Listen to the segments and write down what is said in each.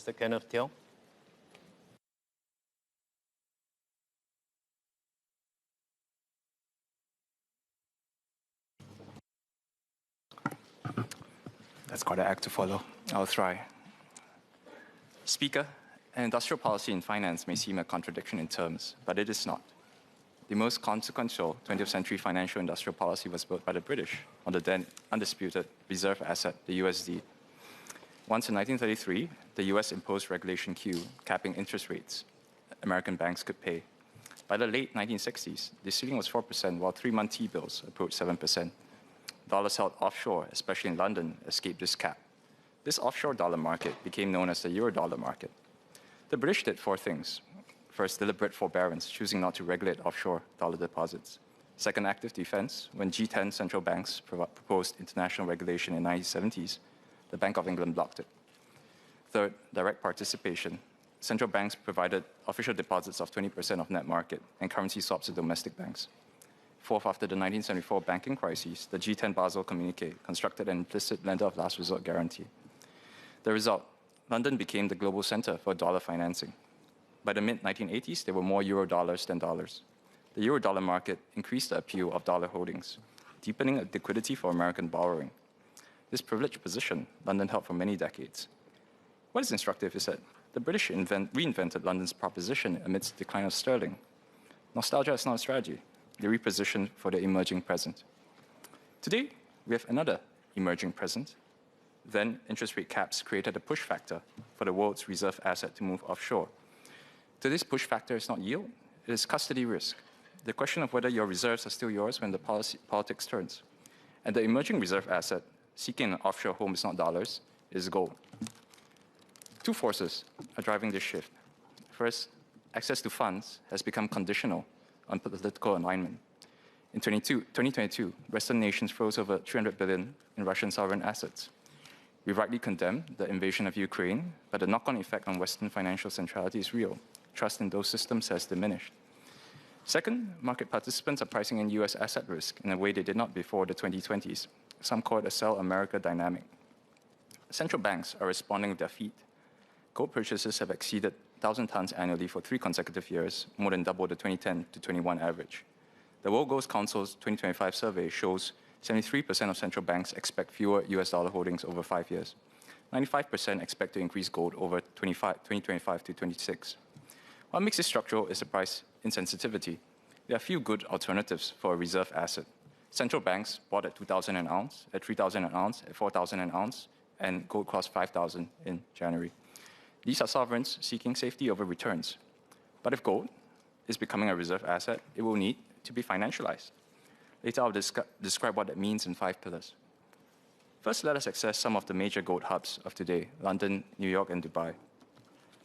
Mr. Kenneth Tiong. That's quite an act to follow. I'll try. Speaker, an industrial policy in finance may seem a contradiction in terms, but it is not. The most consequential 20th century financial industrial policy was built by the British on the then undisputed reserve asset, the USD. Once in 1933, the US imposed Regulation Q, capping interest rates American banks could pay. By the late 1960s, the ceiling was 4%, while 3-month T-bills approached 7%. Dollars held offshore, especially in London, escaped this cap. This offshore dollar market became known as the Eurodollar market. The British did 4 things. First, deliberate forbearance, choosing not to regulate offshore dollar deposits. Second, active defense. When G10 central banks proposed international regulation in the 1970s, the Bank of England blocked it. Third, direct participation. Central banks provided official deposits of 20% of net market and currency swaps to domestic banks. Fourth, after the 1974 banking crisis, the G10 Basel Communique constructed an implicit lender of last resort guarantee. The result, London became the global center for dollar financing. By the mid-1980s, there were more Eurodollars than dollars. The Eurodollar market increased the appeal of dollar holdings, deepening liquidity for American borrowing. This privileged position London held for many decades. What is instructive is that the British reinvented London's proposition amidst the decline of sterling. Nostalgia is not a strategy. They repositioned for the emerging present. Today, we have another emerging present. Then, interest rate caps created a push factor for the world's reserve asset to move offshore. Today's push factor is not yield, it is custody risk. The question of whether your reserves are still yours when the politics turns. And the emerging reserve asset seeking an offshore home is not dollars, it is gold. 2 forces are driving this shift. First, access to funds has become conditional on political alignment. In 2022, Western nations froze over $300 billion in Russian sovereign assets. We rightly condemn the invasion of Ukraine, but the knock-on effect on Western financial centrality is real. Trust in those systems has diminished. Second, market participants are pricing in US asset risk in a way they did not before the 2020s. Some call it a sell America dynamic. Central banks are responding with their feet. Gold purchases have exceeded 1,000 tons annually for 3 consecutive years, more than double the 2010 to 21 average. The World Gold Council's 2025 survey shows 73% of central banks expect fewer US dollar holdings over 5 years. 95% expect to increase gold over 2025 to 26. What makes it structural is the price insensitivity. There are few good alternatives for a reserve asset. Central banks bought at 2,000 an ounce, at 3,000 an ounce, at 4,000 an ounce, and gold cost 5,000 in January. These are sovereigns seeking safety over returns. But if gold is becoming a reserve asset, it will need to be financialized. Later, I'll describe what that means in 5 pillars. First, let us access some of the major gold hubs of today: London, New York, and Dubai.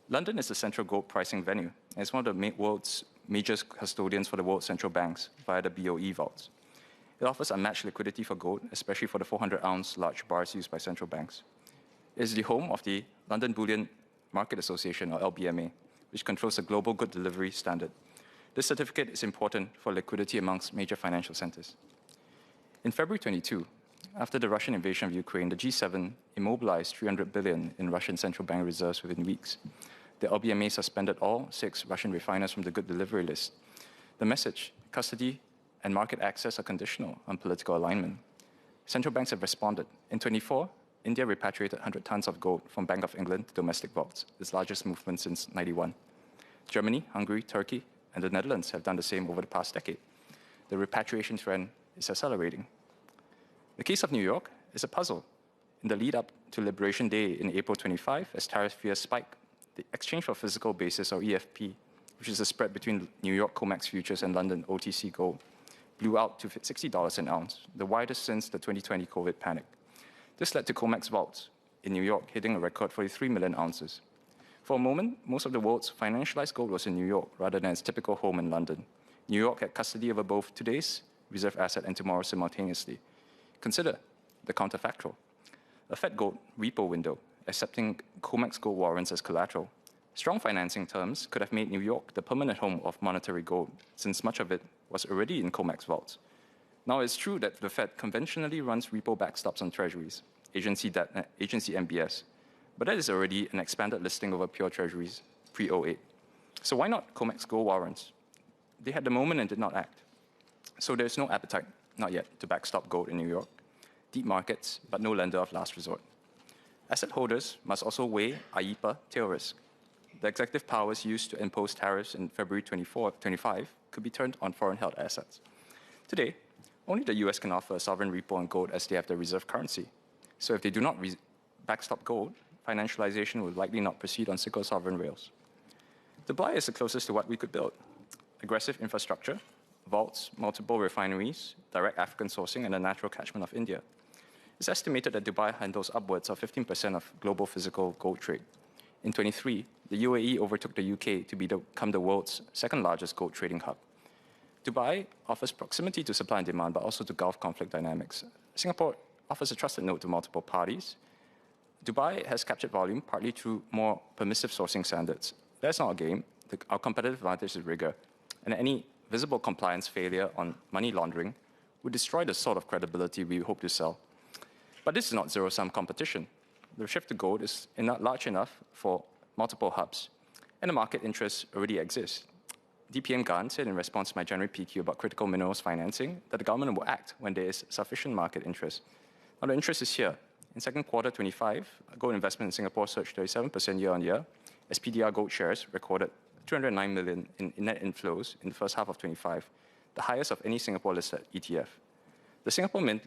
London is the central gold pricing venue, and is one of the world's major custodians for the world's central banks via the BOE vaults. It offers unmatched liquidity for gold, especially for the 400-ounce large bars used by central banks. It is the home of the London Bullion Market Association, or LBMA, which controls the global good delivery standard. This certificate is important for liquidity amongst major financial centers. In February 22, after the Russian invasion of Ukraine, the G7 immobilized $300 billion in Russian central bank reserves within weeks. The LBMA suspended all 6 Russian refiners from the good delivery list. The message: custody and market access are conditional on political alignment. Central banks have responded. In 24, India repatriated 100 tons of gold from Bank of England to domestic vaults, its largest movement since 91. Germany, Hungary, Turkey, and the Netherlands have done the same over the past decade. The repatriation trend is accelerating. The case of New York is a puzzle. In the lead up to Liberation Day in April 25, as tariff fears spike, the exchange for physical basis, or EFP, which is the spread between New York COMEX futures and London OTC gold, blew out to $60 an ounce, the widest since the 2020 COVID panic. This led to COMEX vaults in New York hitting a record 43 million ounces. For a moment, most of the world's financialized gold was in New York rather than its typical home in London. New York had custody over both today's reserve asset and tomorrow's simultaneously. Consider the counterfactual. A Fed gold repo window, accepting COMEX gold warrants as collateral. Strong financing terms could have made New York the permanent home of monetary gold, since much of it was already in COMEX vaults. Now, it's true that the Fed conventionally runs repo backstops on treasuries, agency debt, agency MBS, But that is already an expanded listing over pure treasuries pre-08. So why not COMEX gold warrants? They had the moment and did not act. So there's no appetite, not yet, to backstop gold in New York. Deep markets, but no lender of last resort. Asset holders must also weigh IEPA tail risk. The executive powers used to impose tariffs in February 25 could be turned on foreign-held assets. Today, only the US can offer a sovereign repo on gold as they have the reserve currency. So if they do not backstop gold, financialization will likely not proceed on single sovereign rails. Dubai is the closest to what we could build. Aggressive infrastructure, vaults, multiple refineries, direct African sourcing, and a natural catchment of India. It's estimated that Dubai handles upwards of 15% of global physical gold trade. In 23, the UAE overtook the UK to become the world's second largest gold trading hub. Dubai offers proximity to supply and demand, but also to Gulf conflict dynamics. Singapore offers a trusted node to multiple parties. Dubai has captured volume partly through more permissive sourcing standards. That's not a game. Our competitive advantage is rigor. And any visible compliance failure on money laundering would destroy the sort of credibility we hope to sell. But this is not zero-sum competition. The shift to gold is not large enough for multiple hubs, and the market interest already exists. DPM Gan said in response to my January PQ about critical minerals financing that the government will act when there is sufficient market interest. Now, the interest is here. In second quarter 25, gold investment in Singapore surged 37% year-on-year, as PDR gold shares recorded 209 million in net inflows in the first half of 25, the highest of any Singapore-listed ETF. The Singapore Mint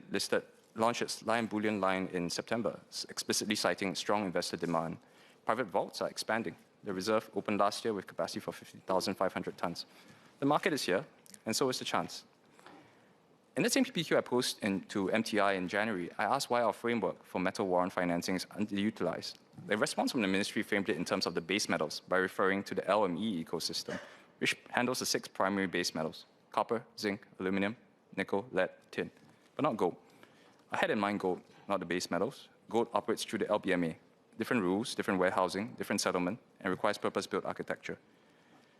launched its bullion line in September, explicitly citing strong investor demand. Private vaults are expanding. The reserve opened last year with capacity for 50,500 tons. The market is here, and so is the chance. In the same PPQ I posted to MTI in January, I asked why our framework for metal warrant financing is underutilized. The response from the ministry framed it in terms of the base metals by referring to the LME ecosystem, which handles the 6 primary base metals: copper, zinc, aluminum, nickel, lead, tin, but not gold. I had in mind gold, not the base metals. Gold operates through the LBMA. Different rules, different warehousing, different settlement, and requires purpose-built architecture.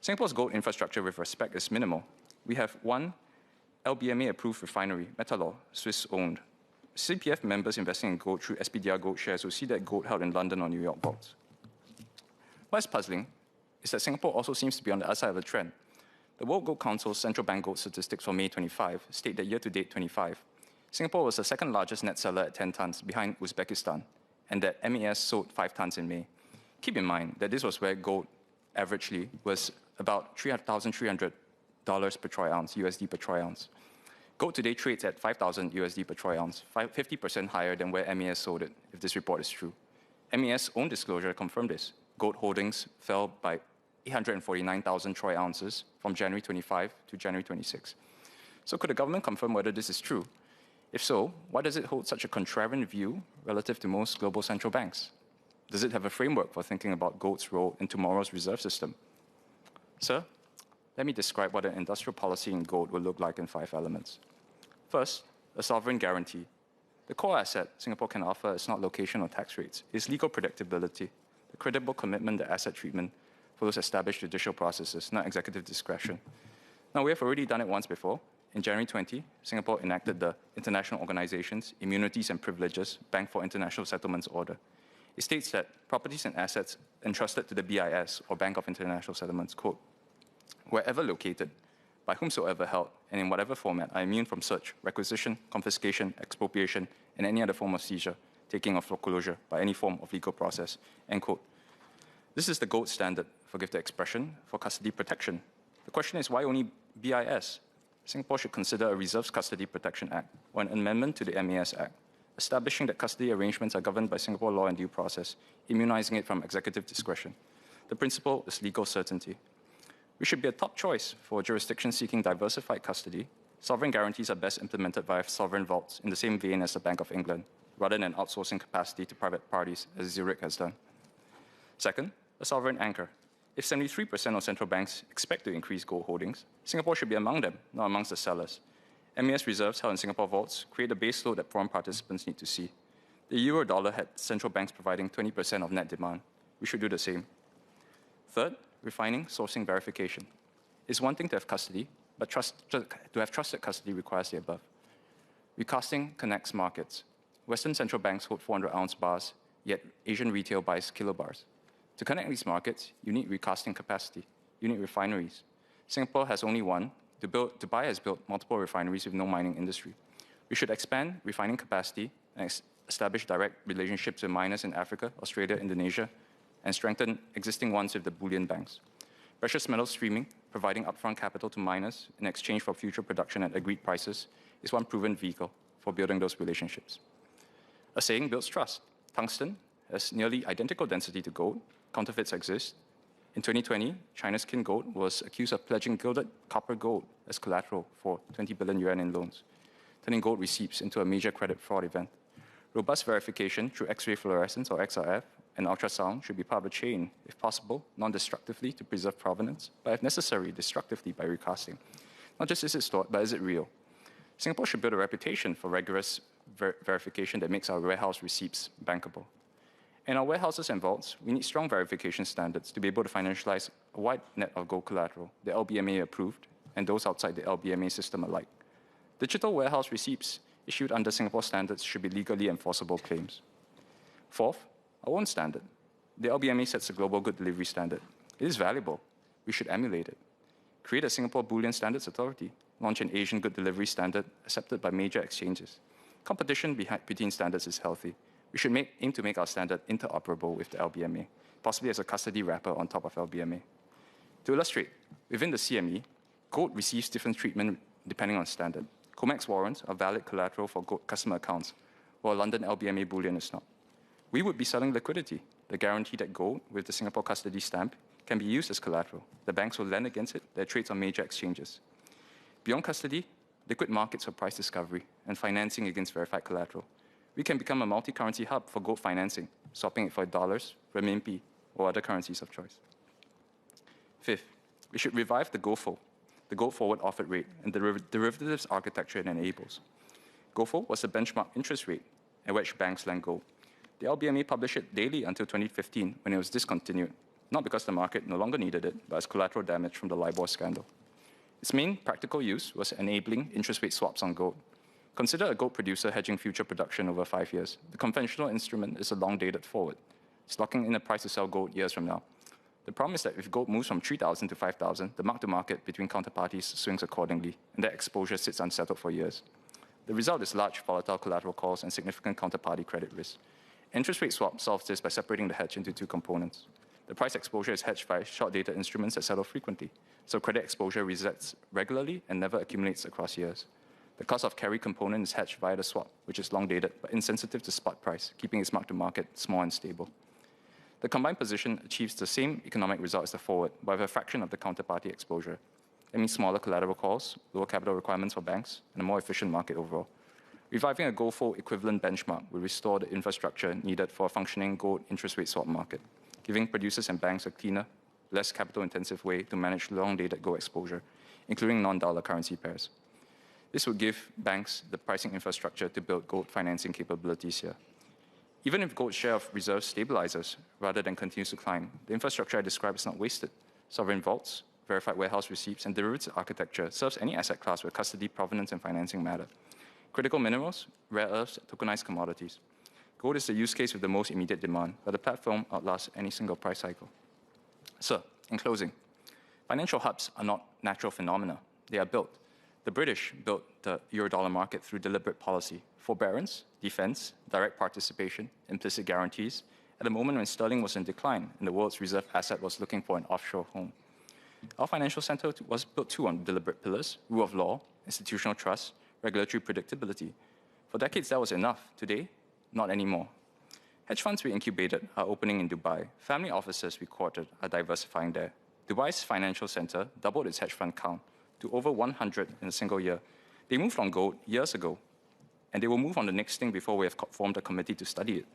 Singapore's gold infrastructure with respect is minimal. We have one LBMA-approved refinery, Metalor, Swiss-owned. CPF members investing in gold through SPDR gold shares will see that gold held in London or New York vaults. What's puzzling is that Singapore also seems to be on the other side of the trend. The World Gold Council's central bank gold statistics for May 25 state that year-to-date 25, Singapore was the second largest net seller at 10 tons behind Uzbekistan, and that MAS sold 5 tons in May. Keep in mind that this was where gold averagely was about $3,300 per troy ounce, USD per troy ounce. Gold today trades at 5,000 USD per troy ounce, 50% higher than where MAS sold it, if this report is true. MAS' own disclosure confirmed this. Gold holdings fell by 849,000 troy ounces from January 25 to January 26. So could the government confirm whether this is true? If so, why does it hold such a contrarian view relative to most global central banks? Does it have a framework for thinking about gold's role in tomorrow's reserve system? Sir, let me describe what an industrial policy in gold will look like in 5 elements. First, a sovereign guarantee. The core asset Singapore can offer is not location or tax rates. It's legal predictability, the credible commitment that asset treatment follows established judicial processes, not executive discretion. Now, we have already done it once before. In January 20, Singapore enacted the International Organizations, Immunities and Privileges Bank for International Settlements Order. It states that properties and assets entrusted to the BIS, or Bank of International Settlements, quote, wherever located, by whomsoever held, and in whatever format, are immune from search, requisition, confiscation, expropriation, and any other form of seizure, taking, or foreclosure by any form of legal process, end quote. This is the gold standard, forgive the expression, for custody protection. The question is, why only BIS? Singapore should consider a Reserves Custody Protection Act, or an amendment to the MAS Act, establishing that custody arrangements are governed by Singapore law and due process, immunizing it from executive discretion. The principle is legal certainty. We should be a top choice for jurisdictions seeking diversified custody. Sovereign guarantees are best implemented via sovereign vaults in the same vein as the Bank of England, rather than outsourcing capacity to private parties, as Zurich has done. Second, a sovereign anchor. If 73% of central banks expect to increase gold holdings, Singapore should be among them, not amongst the sellers. MAS reserves held in Singapore vaults create a base load that foreign participants need to see. The Eurodollar had central banks providing 20% of net demand. We should do the same. Third, refining, sourcing, verification. It's one thing to have custody, but to have trusted custody requires the above. Recasting connects markets. Western central banks hold 400-ounce bars, yet Asian retail buys kilobars. To connect these markets, you need recasting capacity. You need refineries. Singapore has only one. Dubai has built multiple refineries with no mining industry. We should expand refining capacity and establish direct relationships with miners in Africa, Australia, Indonesia, and strengthen existing ones with the bullion banks. Precious metal streaming, providing upfront capital to miners in exchange for future production at agreed prices, is one proven vehicle for building those relationships. A saying builds trust. Tungsten has nearly identical density to gold. Counterfeits exist. In 2020, China's Kin Gold was accused of pledging gilded copper gold as collateral for 20 billion yuan in loans, turning gold receipts into a major credit fraud event. Robust verification through X-ray fluorescence or XRF and ultrasound should be part of a chain, if possible, non-destructively to preserve provenance, but if necessary, destructively by recasting. Not just is it stored, but is it real? Singapore should build a reputation for rigorous verification that makes our warehouse receipts bankable. In our warehouses and vaults, we need strong verification standards to be able to financialize a wide net of gold collateral, the LBMA approved, and those outside the LBMA system alike. Digital warehouse receipts issued under Singapore standards should be legally enforceable claims. Fourth, our own standard. The LBMA sets a global good delivery standard. It is valuable. We should emulate it. Create a Singapore Bullion Standards Authority. Launch an Asian good delivery standard accepted by major exchanges. Competition between standards is healthy. We should aim to make our standard interoperable with the LBMA, possibly as a custody wrapper on top of LBMA. To illustrate, within the CME, gold receives different treatment depending on standard. COMEX warrants are valid collateral for gold customer accounts, while London LBMA bullion is not. We would be selling liquidity, the guarantee that gold with the Singapore custody stamp can be used as collateral. The banks will lend against it. There are trades on major exchanges. Beyond custody, liquid markets for price discovery and financing against verified collateral. We can become a multi-currency hub for gold financing, swapping it for dollars, renminbi, or other currencies of choice. Fifth, we should revive the GOFO, the gold forward offered rate, and the derivatives architecture it enables. GOFO was the benchmark interest rate at which banks lend gold. The LBMA published it daily until 2015 when it was discontinued, not because the market no longer needed it, but as collateral damage from the LIBOR scandal. Its main practical use was enabling interest rate swaps on gold. Consider a gold producer hedging future production over 5 years. The conventional instrument is a long-dated forward. It's locking in a price to sell gold years from now. The problem is that if gold moves from 3,000 to 5,000, the mark-to-market between counterparties swings accordingly, and that exposure sits unsettled for years. The result is large volatile collateral calls and significant counterparty credit risk. Interest rate swap solves this by separating the hedge into two components. The price exposure is hedged by short-dated instruments that settle frequently, so credit exposure resets regularly and never accumulates across years. The cost of carry component is hedged via the swap, which is long-dated but insensitive to spot price, keeping its mark-to-market small and stable. The combined position achieves the same economic result as the forward, but with a fraction of the counterparty exposure. That means smaller collateral calls, lower capital requirements for banks, and a more efficient market overall. Reviving a GOFO equivalent benchmark will restore the infrastructure needed for a functioning gold interest rate swap market, giving producers and banks a cleaner, less capital-intensive way to manage long-dated gold exposure, including non-dollar currency pairs. This would give banks the pricing infrastructure to build gold financing capabilities here. Even if gold's share of reserves stabilizes rather than continues to climb, the infrastructure I described is not wasted. Sovereign vaults, verified warehouse receipts, and derivatives architecture serves any asset class where custody, provenance, and financing matter. Critical minerals, rare earths, tokenized commodities. Gold is the use case with the most immediate demand, but the platform outlasts any single price cycle. So, in closing, financial hubs are not natural phenomena. They are built. The British built the Eurodollar market through deliberate policy, forbearance, defense, direct participation, implicit guarantees, at a moment when sterling was in decline and the world's reserve asset was looking for an offshore home. Our financial center was built too on deliberate pillars, rule of law, institutional trust, regulatory predictability. For decades, that was enough. Today, not anymore. Hedge funds we incubated are opening in Dubai. Family offices we courted are diversifying there. Dubai's financial center doubled its hedge fund count to over 100 in a single year. They moved on gold years ago, and they will move on the next thing before we have formed a committee to study it.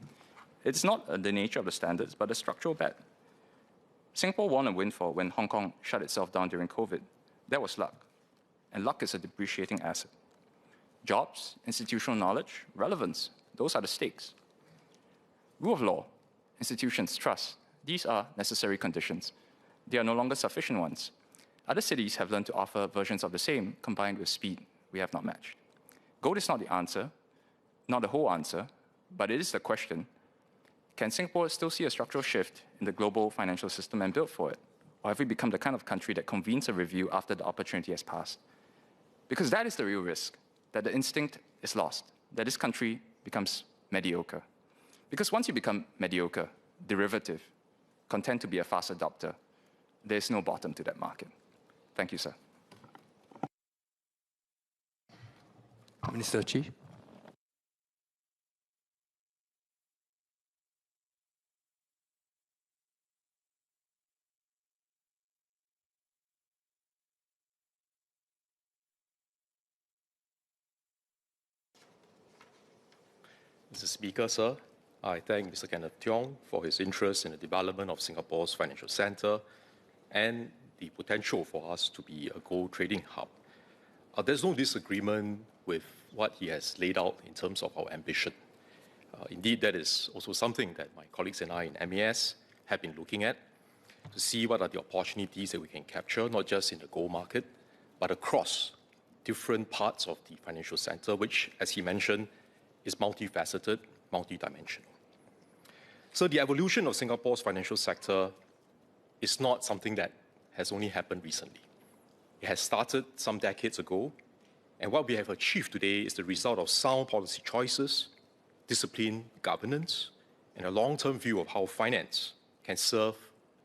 It's not the nature of the standards, but a structural bet. Singapore won a windfall when Hong Kong shut itself down during COVID. That was luck, and luck is a depreciating asset. Jobs, institutional knowledge, relevance, those are the stakes. Rule of law, institutions, trust, these are necessary conditions. They are no longer sufficient ones. Other cities have learned to offer versions of the same, combined with speed we have not matched. Gold is not the answer, not the whole answer, but it is the question. Can Singapore still see a structural shift in the global financial system and build for it? Or have we become the kind of country that convenes a review after the opportunity has passed? Because that is the real risk, that the instinct is lost, that this country becomes mediocre. Because once you become mediocre, derivative, content to be a fast adopter, there's no bottom to that market. Thank you, sir. Minister Chi. Mr. Speaker, sir, I thank Mr. Kenneth Tiong for his interest in the development of Singapore's financial centre and the potential for us to be a gold trading hub. There's no disagreement with what he has laid out in terms of our ambition. Indeed, that is also something that my colleagues and I in MES have been looking at to see what are the opportunities that we can capture, not just in the gold market, but across different parts of the financial centre, which, as he mentioned, is multifaceted, multidimensional. So the evolution of Singapore's financial sector is not something that has only happened recently. It has started some decades ago, and what we have achieved today is the result of sound policy choices, disciplined governance, and a long-term view of how finance can serve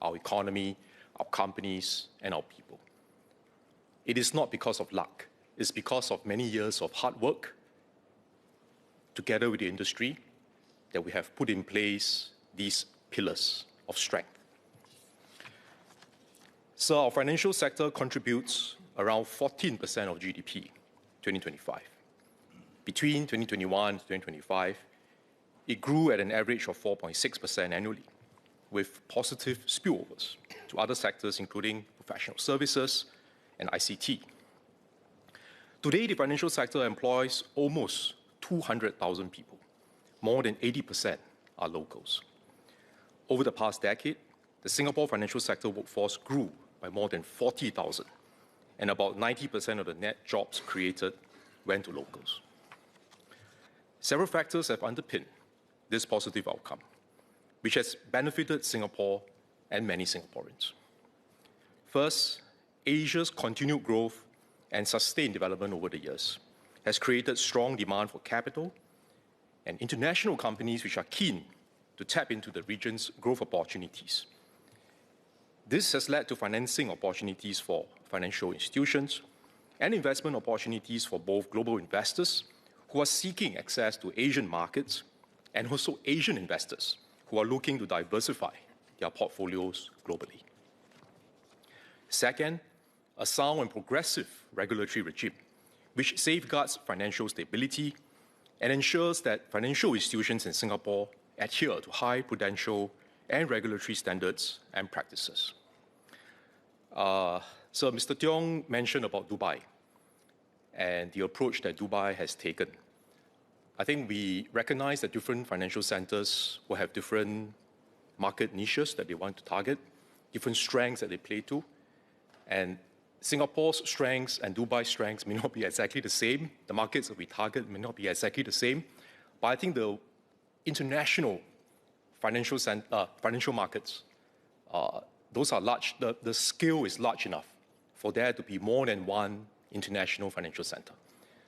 our economy, our companies, and our people. It is not because of luck. It's because of many years of hard work together with the industry that we have put in place these pillars of strength. So our financial sector contributes around 14% of GDP 2025. Between 2021 and 2025, it grew at an average of 4.6% annually, with positive spillovers to other sectors including professional services and ICT. Today, the financial sector employs almost 200,000 people. More than 80% are locals. Over the past decade, the Singapore financial sector workforce grew by more than 40,000, and about 90% of the net jobs created went to locals. Several factors have underpinned this positive outcome, which has benefited Singapore and many Singaporeans. First, Asia's continued growth and sustained development over the years has created strong demand for capital and international companies which are keen to tap into the region's growth opportunities. This has led to financing opportunities for financial institutions and investment opportunities for both global investors who are seeking access to Asian markets and also Asian investors who are looking to diversify their portfolios globally. Second, a sound and progressive regulatory regime which safeguards financial stability and ensures that financial institutions in Singapore adhere to high prudential and regulatory standards and practices. So Mr. Tiong mentioned about Dubai and the approach that Dubai has taken. I think we recognize that different financial centers will have different market niches that they want to target, different strengths that they play to, and Singapore's strengths and Dubai's strengths may not be exactly the same. The markets that we target may not be exactly the same. But I think the international financial markets, those are large. The scale is large enough for there to be more than one international financial center.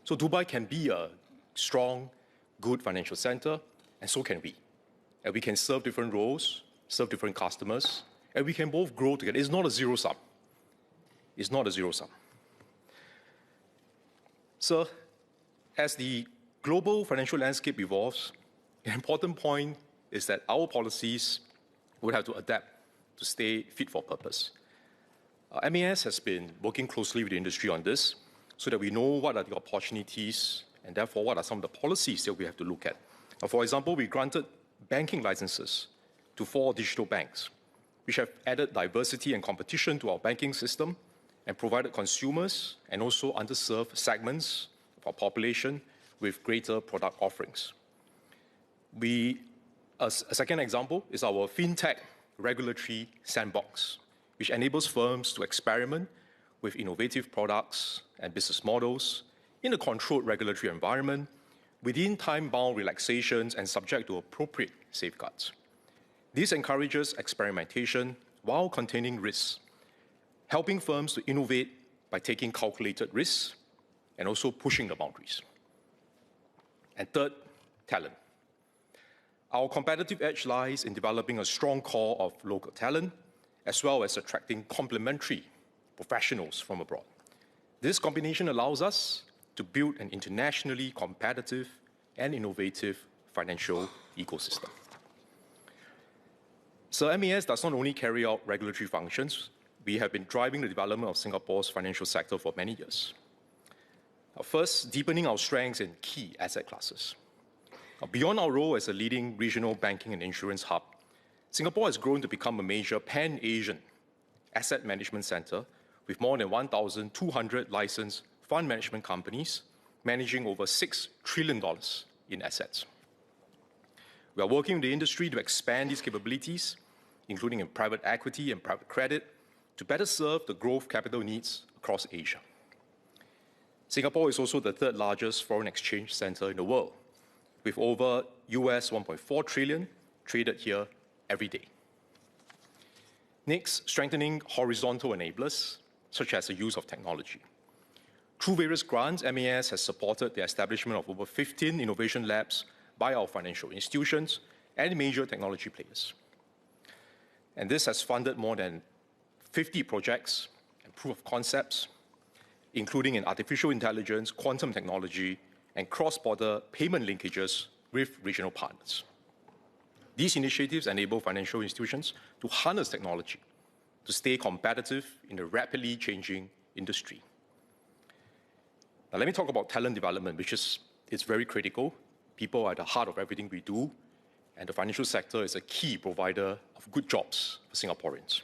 So Dubai can be a strong, good financial center, and so can we. And we can serve different roles, serve different customers, and we can both grow together. It's not a zero sum. It's not a zero sum. So, as the global financial landscape evolves, an important point is that our policies would have to adapt to stay fit for purpose. MES has been working closely with the industry on this so that we know what are the opportunities and therefore what are some of the policies that we have to look at. For example, we granted banking licenses to 4 digital banks, which have added diversity and competition to our banking system and provided consumers and also underserved segments of our population with greater product offerings. A second example is our FinTech regulatory sandbox, which enables firms to experiment with innovative products and business models in a controlled regulatory environment within time-bound relaxations and subject to appropriate safeguards. This encourages experimentation while containing risks, helping firms to innovate by taking calculated risks and also pushing the boundaries. And third, talent. Our competitive edge lies in developing a strong core of local talent, as well as attracting complementary professionals from abroad. This combination allows us to build an internationally competitive and innovative financial ecosystem. So MAS does not only carry out regulatory functions, we have been driving the development of Singapore's financial sector for many years. First, deepening our strengths in key asset classes. Beyond our role as a leading regional banking and insurance hub, Singapore has grown to become a major pan-Asian asset management center with more than 1,200 licensed fund management companies managing over $6 trillion in assets. We are working with the industry to expand these capabilities, including in private equity and private credit, to better serve the growth capital needs across Asia. Singapore is also the third largest foreign exchange center in the world, with over US $1.4 trillion traded here every day. Next, strengthening horizontal enablers, such as the use of technology. Through various grants, MAS has supported the establishment of over 15 innovation labs by our financial institutions and major technology players. And this has funded more than 50 projects and proof of concepts, including in artificial intelligence, quantum technology, and cross-border payment linkages with regional partners. These initiatives enable financial institutions to harness technology to stay competitive in a rapidly changing industry. Now, let me talk about talent development, which is very critical. People are at the heart of everything we do, and the financial sector is a key provider of good jobs for Singaporeans.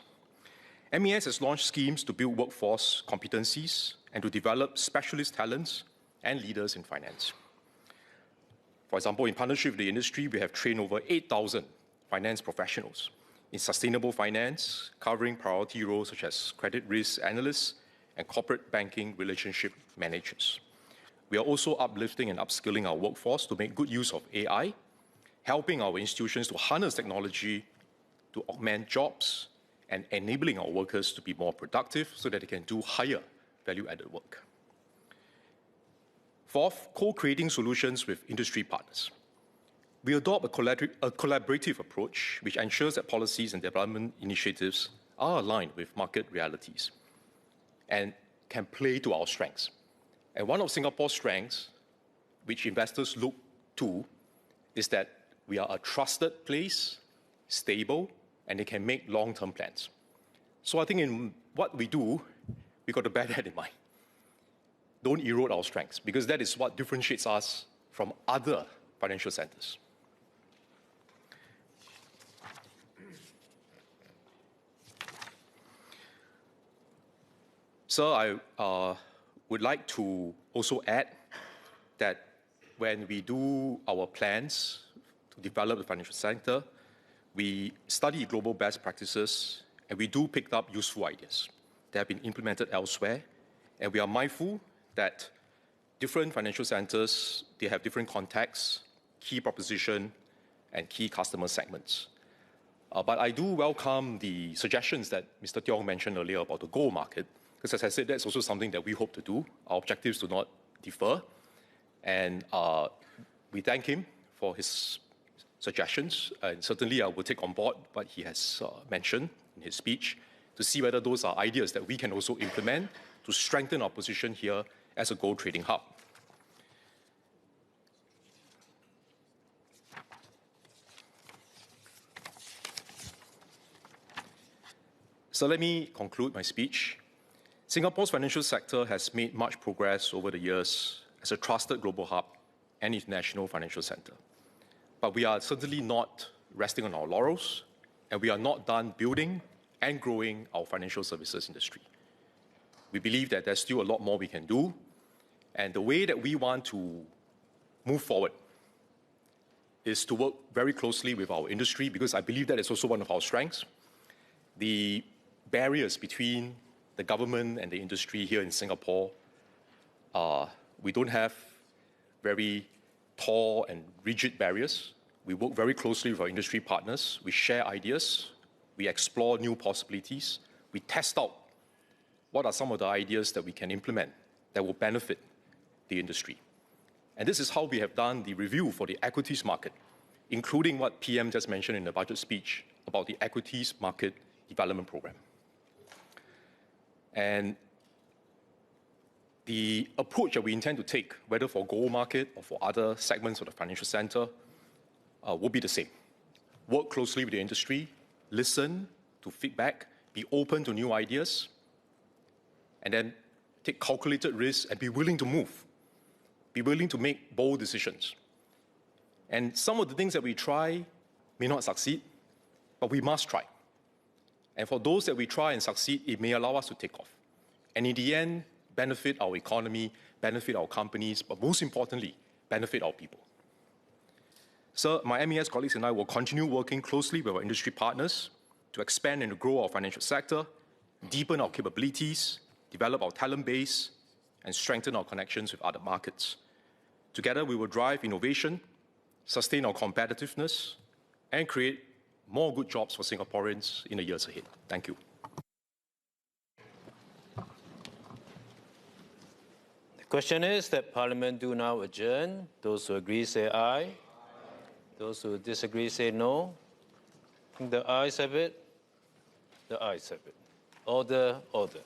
MAS has launched schemes to build workforce competencies and to develop specialist talents and leaders in finance. For example, in partnership with the industry, we have trained over 8,000 finance professionals in sustainable finance, covering priority roles such as credit risk analysts and corporate banking relationship managers. We are also uplifting and upskilling our workforce to make good use of AI, helping our institutions to harness technology to augment jobs and enabling our workers to be more productive so that they can do higher value-added work. Fourth, co-creating solutions with industry partners. We adopt a collaborative approach which ensures that policies and development initiatives are aligned with market realities and can play to our strengths. And one of Singapore's strengths, which investors look to, is that we are a trusted place, stable, and they can make long-term plans. So I think in what we do, we've got to bear that in mind. Don't erode our strengths, because that is what differentiates us from other financial centers. So I would like to also add that when we do our plans to develop the financial sector, we study global best practices and we do pick up useful ideas that have been implemented elsewhere. And we are mindful that different financial centers, they have different contexts, key proposition, and key customer segments. But I do welcome the suggestions that Mr. Tiong mentioned earlier about the gold market, because as I said, that's also something that we hope to do. Our objectives do not differ. And we thank him for his suggestions. And certainly I will take on board what he has mentioned in his speech to see whether those are ideas that we can also implement to strengthen our position here as a gold trading hub. So let me conclude my speech. Singapore's financial sector has made much progress over the years as a trusted global hub and international financial center. But we are certainly not resting on our laurels, and we are not done building and growing our financial services industry. We believe that there's still a lot more we can do, and the way that we want to move forward is to work very closely with our industry, because I believe that is also one of our strengths. The barriers between the government and the industry here in Singapore, we don't have very tall and rigid barriers. We work very closely with our industry partners. We share ideas. We explore new possibilities. We test out what are some of the ideas that we can implement that will benefit the industry. And this is how we have done the review for the equities market, including what PM just mentioned in the budget speech about the equities market development program. And the approach that we intend to take, whether for gold market or for other segments of the financial center, will be the same. Work closely with the industry, listen to feedback, be open to new ideas, and then take calculated risks and be willing to move, be willing to make bold decisions. And some of the things that we try may not succeed, but we must try. And for those that we try and succeed, it may allow us to take off. And in the end, benefit our economy, benefit our companies, but most importantly, benefit our people. So my MES colleagues and I will continue working closely with our industry partners to expand and grow our financial sector, deepen our capabilities, develop our talent base, and strengthen our connections with other markets. Together, we will drive innovation, sustain our competitiveness, and create more good jobs for Singaporeans in the years ahead. Thank you. The question is that Parliament do now adjourn. Those who agree say aye. Those who disagree say no. The ayes have it. The ayes have it. Order, order.